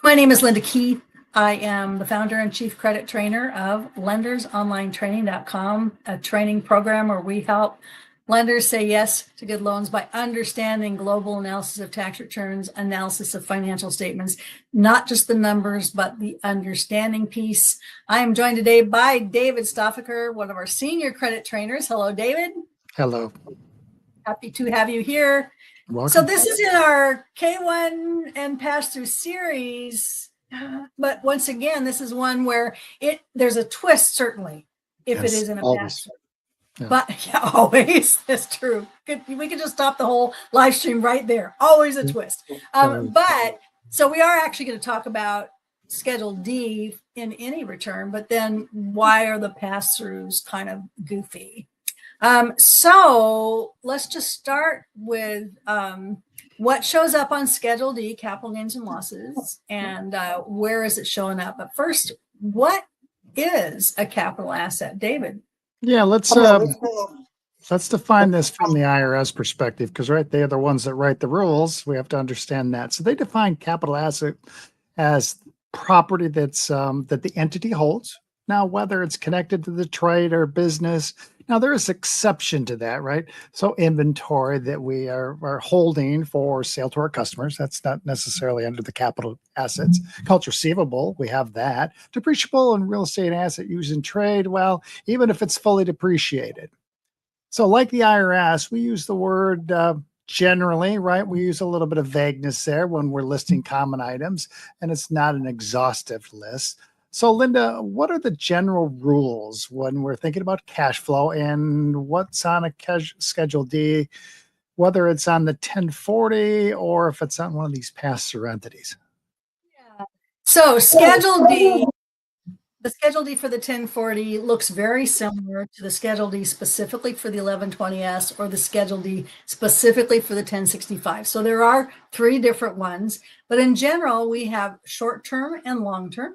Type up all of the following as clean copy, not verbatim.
My name is Linda Keith. I am the founder and chief credit trainer of lendersonlinetraining.com, a training program where we help lenders say yes to good loans by understanding global analysis of tax returns, analysis of financial statements, not just the numbers, but the understanding piece. I am joined today by David Stauffacher, one of our senior credit trainers. Hello, David. Hello. Happy to have you here. Welcome. So this is in our K-1 and pass-through series, but once again, this is one where there's a twist, certainly, if it is in a pass-through. Yeah. But yeah, always, that's true. We could just stop the whole live stream right there. Always a twist. But so we are actually going to talk about Schedule D in any return, but then why are the pass-throughs kind of goofy? So let's just start with what shows up on Schedule D, capital gains and losses, and where is it showing up? But first, what is a capital asset, David? Yeah, let's define this from the IRS perspective, because right, they are the ones that write the rules. We have to understand that. So they define capital asset as property that's that the entity holds. Now, whether it's connected to the trade or business, now there is exception to that, right? So inventory that we are holding for sale to our customers, that's not necessarily under the capital assets. Accounts receivable, we have that. Depreciable and real estate asset used in trade, well, even if it's fully depreciated. So like the IRS, we use the word generally, right? We use a little bit of vagueness there when we're listing common items, and it's not an exhaustive list. So, Linda, what are the general rules when we're thinking about cash flow and what's on a Schedule D, whether it's on the 1040 or if it's on one of these pass-through entities? Yeah. So, Schedule D, the Schedule D for the 1040 looks very similar to the Schedule D specifically for the 1120S or the Schedule D specifically for the 1065. So, there are three different ones, but in general, we have short-term and long-term.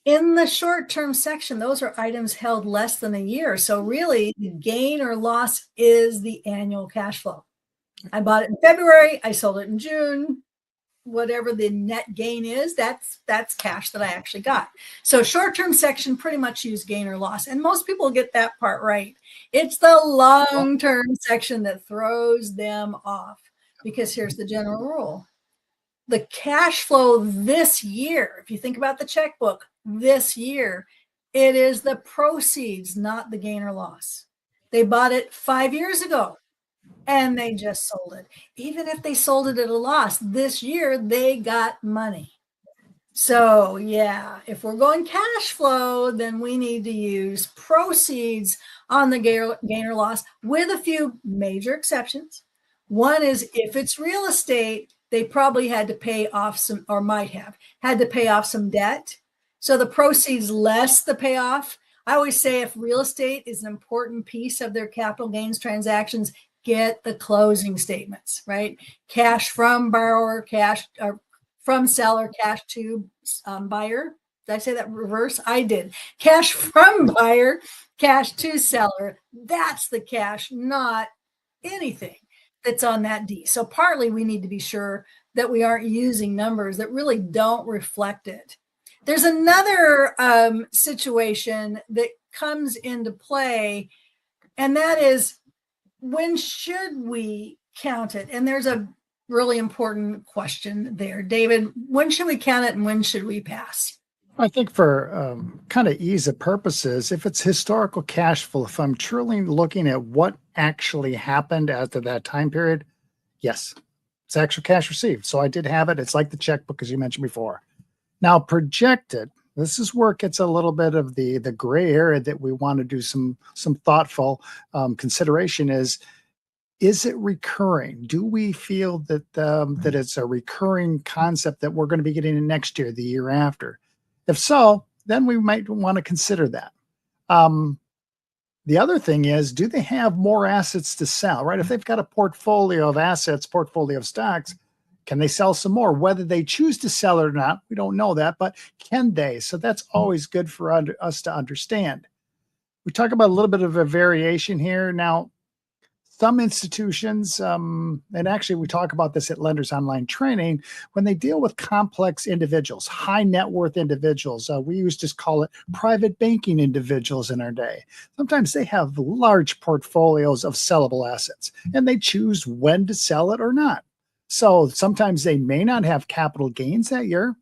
In the short-term section, those are items held less than a year. So really, the gain or loss is the annual cash flow. I bought it in February. I sold it in June. Whatever the net gain is, that's cash that I actually got. So short-term section pretty much use gain or loss. And most people get that part right. It's the long-term section that throws them off, because here's the general rule. The cash flow this year, if you think about the checkbook, this year, it is the proceeds, not the gain or loss. They bought it 5 years ago and they just sold it. Even if they sold it at a loss, this year they got money. So yeah, if we're going cash flow, then we need to use proceeds on the gain or loss with a few major exceptions. One is if it's real estate, they probably had to pay off some, or might have had to pay off some debt. So the proceeds less the payoff. I always say if real estate is an important piece of their capital gains transactions, get the closing statements, right? Cash from borrower, cash from seller, cash to buyer. Did I say that reverse? I did. Cash from buyer, cash to seller. That's the cash, not anything that's on that D. So partly we need to be sure that we aren't using numbers that really don't reflect it. There's another situation that comes into play, and that is, when should we count it? And there's a really important question there. David, when should we count it and when should we pass? I think for kind of ease of purposes, if it's historical cash flow, if I'm truly looking at what actually happened after that time period, yes, it's actual cash received. So I did have it. It's like the checkbook, as you mentioned before. Now, projected, this is where it gets a little bit of the gray area that we want to do some thoughtful consideration is it recurring? Do we feel that that it's a recurring concept that we're going to be getting in next year, the year after? If so, then we might want to consider that. The other thing is, do they have more assets to sell, right? If they've got a portfolio of assets, portfolio of stocks, can they sell some more? Whether they choose to sell it or not, we don't know that, but can they? So that's always good for us to understand. We talk about a little bit of a variation here. Now, some institutions, and actually we talk about this at Lenders Online Training, when they deal with complex individuals, high net worth individuals, we used to call it private banking individuals in our day. Sometimes they have large portfolios of sellable assets and they choose when to sell it or not. So sometimes they may not have capital gains that year,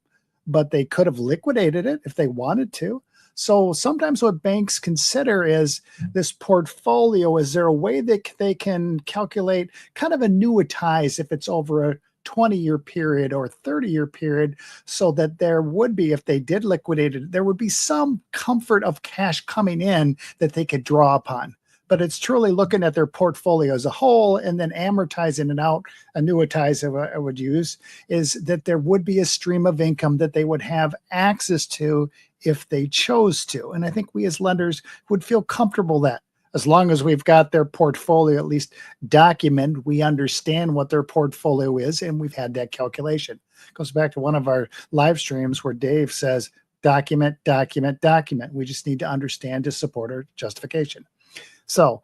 but they could have liquidated it if they wanted to. So sometimes what banks consider is this portfolio. Is there a way that they can calculate, kind of annuitize if it's over a 20-year period or 30-year period, so that there would be, if they did liquidate it, there would be some comfort of cash coming in that they could draw upon. But it's truly looking at their portfolio as a whole and then amortizing it out, annuitize I would use, is that there would be a stream of income that they would have access to if they chose to. And I think we as lenders would feel comfortable that as long as we've got their portfolio at least documented, we understand what their portfolio is and we've had that calculation. It goes back to one of our live streams where Dave says, document, document, document. We just need to understand to support our justification. So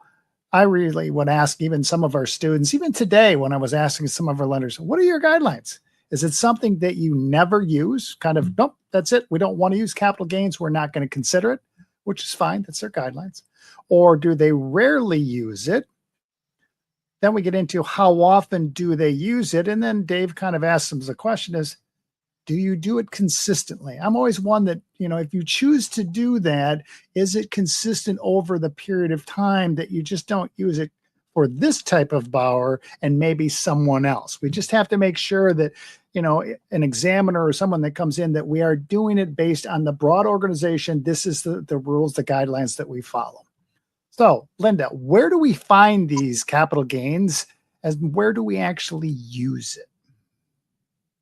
I really would ask even some of our students, even today when I was asking some of our lenders, what are your guidelines? Is it something that you never use? Kind of, nope, that's it. We don't want to use capital gains. We're not going to consider it, which is fine. That's their guidelines. Or do they rarely use it? Then we get into how often do they use it? And then Dave kind of asks them the question is, do you do it consistently? I'm always one that, if you choose to do that, is it consistent over the period of time that you just don't use it for this type of borrower and maybe someone else? We just have to make sure that, an examiner or someone that comes in, that we are doing it based on the broad organization. This is the rules, the guidelines that we follow. So, Linda, where do we find these capital gains and where do we actually use it?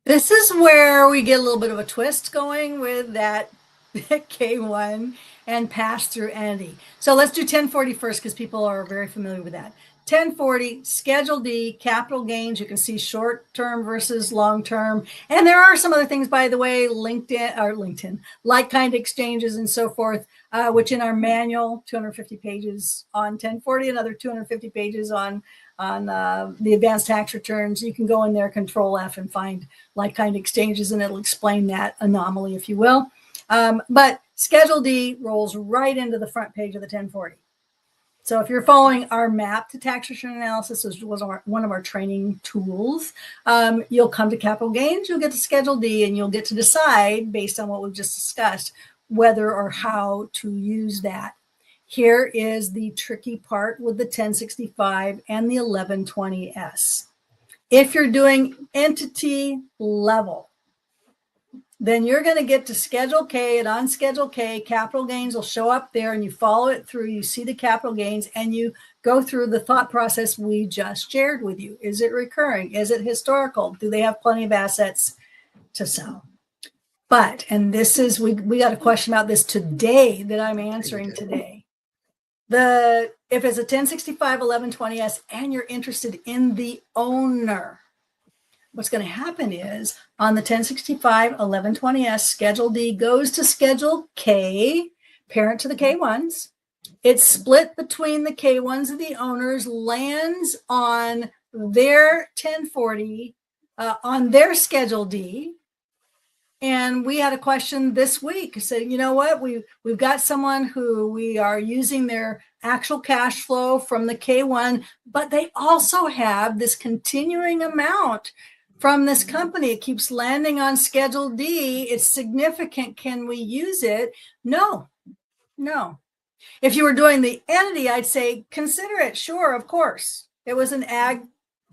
This is where we get a little bit of a twist going with that K-1 and pass-through entity. So let's do 1040 first because people are very familiar with that. 1040, Schedule D, capital gains. You can see short-term versus long-term. And there are some other things, by the way, LinkedIn, like-kind exchanges and so forth, which in our manual, 250 pages on 1040, another 250 pages on the advanced tax returns. You can go in there, Control F, and find like-kind exchanges, and it'll explain that anomaly, if you will. But Schedule D rolls right into the front page of the 1040. So if you're following our map to tax return analysis, which was one of our training tools, you'll come to capital gains, you'll get to Schedule D, and you'll get to decide, based on what we've just discussed, whether or how to use that. Here is the tricky part with the 1065 and the 1120S. If you're doing entity level, then you're going to get to Schedule K, and on Schedule K, capital gains will show up there, and you follow it through, you see the capital gains, and you go through the thought process we just shared with you. Is it recurring? Is it historical? Do they have plenty of assets to sell? But, and this is, we got a question about this today that I'm answering today. If it's a 1065 1120S and you're interested in the owner, what's going to happen is on the 1065 1120S, Schedule D goes to Schedule K, parent to the K1s. It's split between the K1s and the owners, lands on their 1040, on their Schedule D. And we had a question this week. Said, you know what? We've got someone who we are using their actual cash flow from the K1, but they also have this continuing amount from this company. It keeps landing on Schedule D. It's significant. Can we use it? No. If you were doing the entity, I'd say consider it. Sure, of course. It was an ag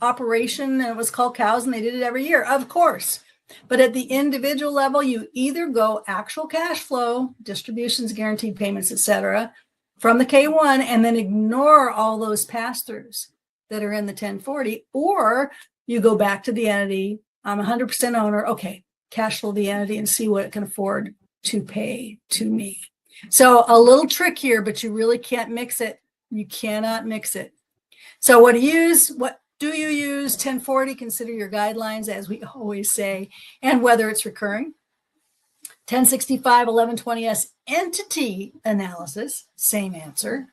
operation and it was called cows and they did it every year. Of course. But at the individual level, you either go actual cash flow, distributions, guaranteed payments, etc., from the K1, and then ignore all those pass-throughs that are in the 1040, or you go back to the entity. I'm 100% owner. Okay, cash flow the entity and see what it can afford to pay to me. So a little trick here, but you really can't mix it. You cannot mix it. So what do you use? What do you use? 1040, consider your guidelines, as we always say, and whether it's recurring. 1065 1120S entity analysis, same answer.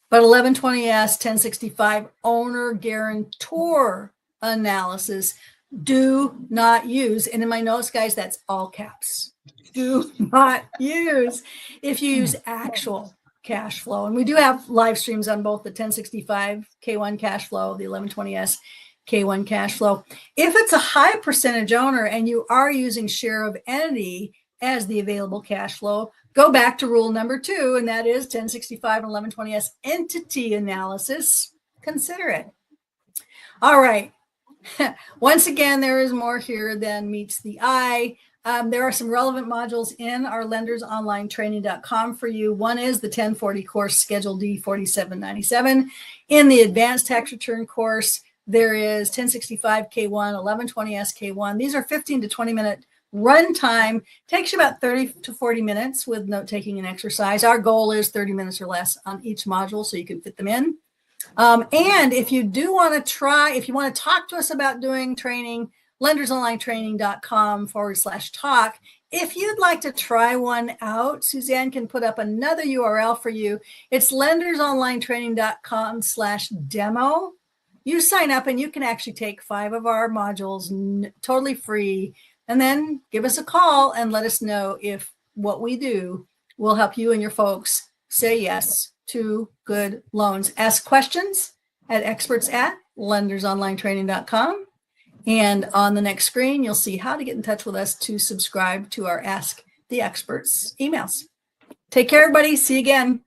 But 1120S, 1065 owner guarantor analysis do not use, and in my notes, guys, that's all caps. Do not use if you use actual cash flow. And we do have live streams on both the 1065 K1 cash flow, the 1120S K1 cash flow. If it's a high percentage owner and you are using share of entity as the available cash flow, go back to rule number 2, and that is 1065 and 1120S entity analysis. Consider it. All right. Once again, there is more here than meets the eye. There are some relevant modules in our lendersonlinetraining.com for you. One is the 1040 course, Schedule D 4797. In the advanced tax return course, there is 1065 K1, 1120S K1. These are 15 to 20 minute run time. Takes you about 30 to 40 minutes with note taking and exercise. Our goal is 30 minutes or less on each module so you can fit them in. And if you do want to try, if you want to talk to us about doing training, lendersonlinetraining.com/talk. If you'd like to try one out, Suzanne can put up another URL for you. It's lendersonlinetraining.com/demo. You sign up and you can actually take 5 of our modules totally free, and then give us a call and let us know if what we do will help you and your folks say yes to good loans. Ask questions at experts@lendersonlinetraining.com. And on the next screen, you'll see how to get in touch with us to subscribe to our Ask the Experts emails. Take care, everybody. See you again.